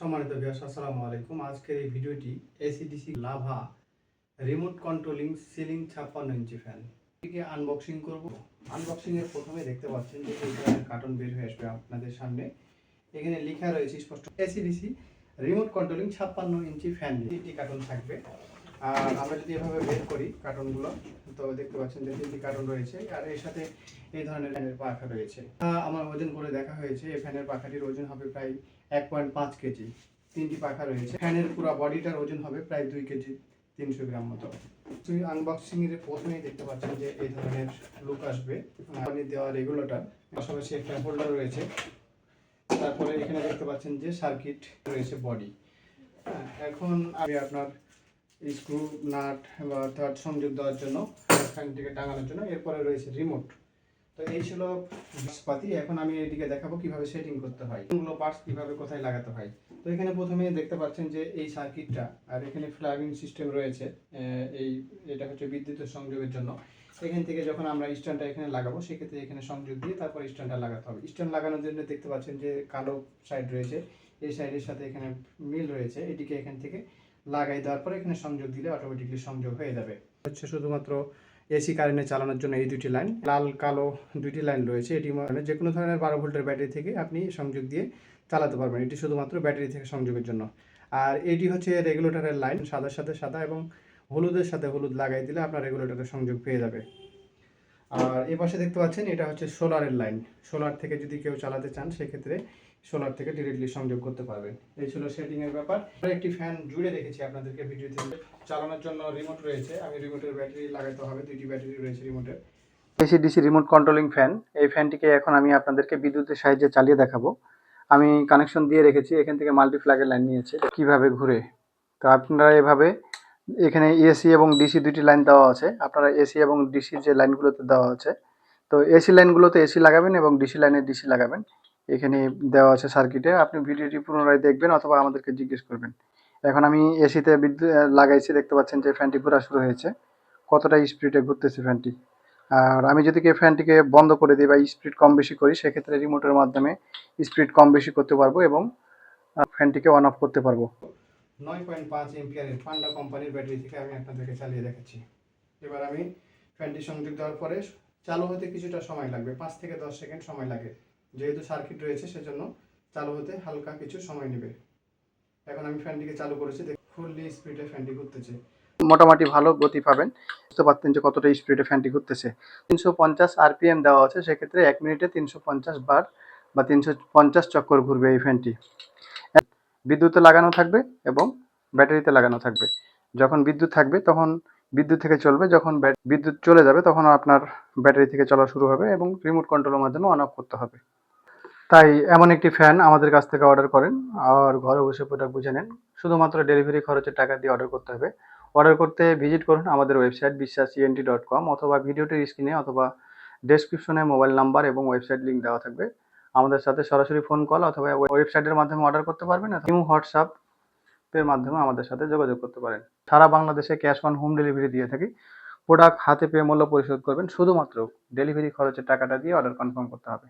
সম্মানিত ভিউয়ার্স, আসসালামু আলাইকুম। আজকের এই ভিডিওটি AC DC lava remote controlling ceiling 56 inch fan এটিকে আনবক্সিং করব। আনবক্সিং এর প্রথমে দেখতে পাচ্ছেন যে এই ধরনের কার্টন বের হয়ে আসবে আপনাদের সামনে। এখানে লেখা রয়েছে স্পষ্ট AC DC remote controlling 56 inch fan. তিনটি কার্টন থাকবে। আর আমরা যদি এভাবে বের করি কার্টনগুলো, তো দেখতে পাচ্ছেন যে তিনটি কার্টন রয়েছে আর এর সাথে এই ধরনের ফ্যানের পাখা রয়েছে। আমার ওজন করে দেখা হয়েছে এই ফ্যানের পাখাটির ওজন হবে প্রায় 1.5 কেজি। তিনটি পাখা রয়েছে। ফ্যানের পুরো বডিটার ওজন হবে প্রায় 2 কেজি 300 গ্রাম মতো। আনবক্সিং এর প্রথমেই দেখতে পাচ্ছেন যে এই ধরনের লুক আসবে। পানি দেওয়া রেগুলেটর, পাশাপাশি একটা হোল্ডার রয়েছে। তারপরে এখানে দেখতে পাচ্ছেন যে সার্কিট রয়েছে বডি। এখন আমি আপনার স্ক্রু নাট বা থার্ড সংযোগ দেওয়ার জন্য ফ্যানটিকে টাঙানোর জন্য এরপরে রয়েছে রিমোট। তো এই ছিল পাতি। এখন আমি এদিকে দেখাবো কিভাবে সেটিং করতে হয়, কোনগুলো পার্টস কিভাবে কোথায় লাগাতে হয়। তো এখানে প্রথমে দেখতে পাচ্ছেন যে এই সার্কিটটা আর এখানে প্লাগিং সিস্টেম রয়েছে। এটা হচ্ছে বিদ্যুতের সংযোগের জন্য। এখান থেকে যখন আমরা স্ট্যান্ডটা এখানে লাগাবো সেক্ষেত্রে এখানে সংযোগ দিয়ে তারপর স্ট্যান্ডটা লাগাতে হবে। স্ট্যান্ড লাগানোর জন্য দেখতে পাচ্ছেন যে কালো সাইড রয়েছে, এই সাইডের সাথে এখানে মিল রয়েছে। এটিকে এখান থেকে লাগাই দেওয়ার পরে এখানে সংযোগ দিলে অটোমেটিকলি সংযোগ হয়ে যাবে। হচ্ছে শুধুমাত্র এসি কারেন্টে চালানোর জন্য এই দুটি লাইন, লাল কালো দুটি লাইন রয়েছে। এটি মানে যে কোনো ধরনের 12 ভোল্টের ব্যাটারি থেকে আপনি সংযোগ দিয়ে চালাতে পারবেন। এটি শুধুমাত্র ব্যাটারি থেকে সংযোগের জন্য। আর এটি হচ্ছে রেগুলেটরের লাইন, সাদার সাথে সাদা এবং হলুদের সাথে হলুদ লাগাই দিলে আপনার রেগুলেটরের সংযোগ পেয়ে যাবে। আর এ পাশে দেখতে পাচ্ছেন এটা হচ্ছে সোলারের লাইন। সোলার থেকে যদি কেউ চালাতে চান সেক্ষেত্রে সোলার থেকে ডিরেক্টলি সংযোগ করতে পারবেন। এই ছিল সেটিং এর ব্যাপার। একটি ফ্যান জুড়ে রেখেছি আপনাদেরকে ভিডিওতে। চালানোর জন্য রিমোট রয়েছে, আমি রিমোটের ব্যাটারি লাগাতে হবে, দুইটি ব্যাটারি রয়েছে রিমোটের। এসিডিসি রিমোট কন্ট্রোলিং ফ্যান, এই ফ্যানটিকে এখন আমি আপনাদেরকে বিদ্যুতের সাহায্যে চালিয়ে দেখাবো। আমি কানেকশন দিয়ে রেখেছি, এখান থেকে মাল্টি প্লাগের লাইন নিয়েছে কিভাবে ঘুরে। তো আপনারা এভাবে এখানে এসি এবং ডিসি দুটি লাইন দেওয়া আছে। আপনারা এসি এবং ডিসি যে লাইনগুলোতে দেওয়া আছে, তো এসি লাইনগুলোতে এসি লাগাবেন এবং ডিসি লাইনে ডিসি লাগাবেন। এখানে দেওয়া আছে সার্কিটে। আপনি ভিডিওটি পুনরায় দেখবেন অথবা আমাদেরকে জিজ্ঞেস করবেন। এখন আমি এসিতে বিদ্যুৎ লাগাইছি, দেখতে পাচ্ছেন যে ফ্যানটি ঘোরা শুরু হয়েছে, কতটা স্পিডে ঘুরতেছে ফ্যানটি। আর আমি যদি ফ্যানটিকে বন্ধ করে দিই বা স্পিড কম বেশি করি সেক্ষেত্রে রিমোটের মাধ্যমে স্পিড কম বেশি করতে পারবো এবং ফ্যানটিকে অন অফ করতে পারবো। 9.5 এম্পিয়ারের পান্ডা কোম্পানির ব্যাটারি থেকে আমি আপনাদেরকে চালিয়ে দেখাচ্ছি। এবার আমি ফ্যানটি সংযোগ দেওয়ার পরে চালু হতে কিছুটা সময় লাগবে, 5 থেকে 10 সেকেন্ড সময় লাগে। যেহেতু সার্কিট রয়েছে সেজন্য চালু হতে হালকা কিছু সময় নেবে। এখন আমি ফ্যানটিকে চালু করেছি, ফুললি স্পিডে ফ্যানটি ঘুরতেছে। মোটামুটি ভালো গতি পাবেন। বুঝতে পারতেন যে কতটা স্পিডে ফ্যানটি ঘুরতেছে। 350 আরপিএম দেওয়া আছে, সেক্ষেত্রে 1 মিনিটে 350 বার বা 350 চক্কর ঘুরবে এই ফ্যানটি। বিদ্যুতে লাগানো থাকবে এবং ব্যাটারিতে লাগানো থাকবে। যখন বিদ্যুৎ থাকবে তখন বিদ্যুৎ থেকে চলবে, যখন বিদ্যুৎ চলে যাবে তখন আপনার ব্যাটারি থেকে চলা শুরু হবে এবং রিমোট কন্ট্রোলের মাধ্যমে অন অফ করতে হবে। তাই এমন একটি ফ্যান আমাদের কাছ থেকে অর্ডার করেন আর ঘরে বসে প্রোডাক্ট বুঝে নেন। শুধুমাত্র ডেলিভারি খরচের টাকা দিয়ে অর্ডার করতে হবে। অর্ডার করতে ভিজিট করুন আমাদের ওয়েবসাইট বিশ্বাস.ent.com অথবা ভিডিওটির স্ক্রিনে অথবা ডেসক্রিপশনে মোবাইল নাম্বার এবং ওয়েবসাইট লিঙ্ক দেওয়া থাকবে। আমাদের সাথে সরাসরি ফোন কল অথবা ওয়েবসাইটের মাধ্যমে অর্ডার করতে পারবেন, এবং হোয়াটসঅ্যাপের মাধ্যমে আমাদের সাথে যোগাযোগ করতে পারেন। সারা বাংলাদেশে ক্যাশ অন হোম ডেলিভারি দিয়ে থাকি। প্রোডাক্ট হাতে পেয়ে মূল্য পরিশোধ করবেন, শুধুমাত্র ডেলিভারি খরচের টাকাটা দিয়ে অর্ডার কনফার্ম করতে হবে।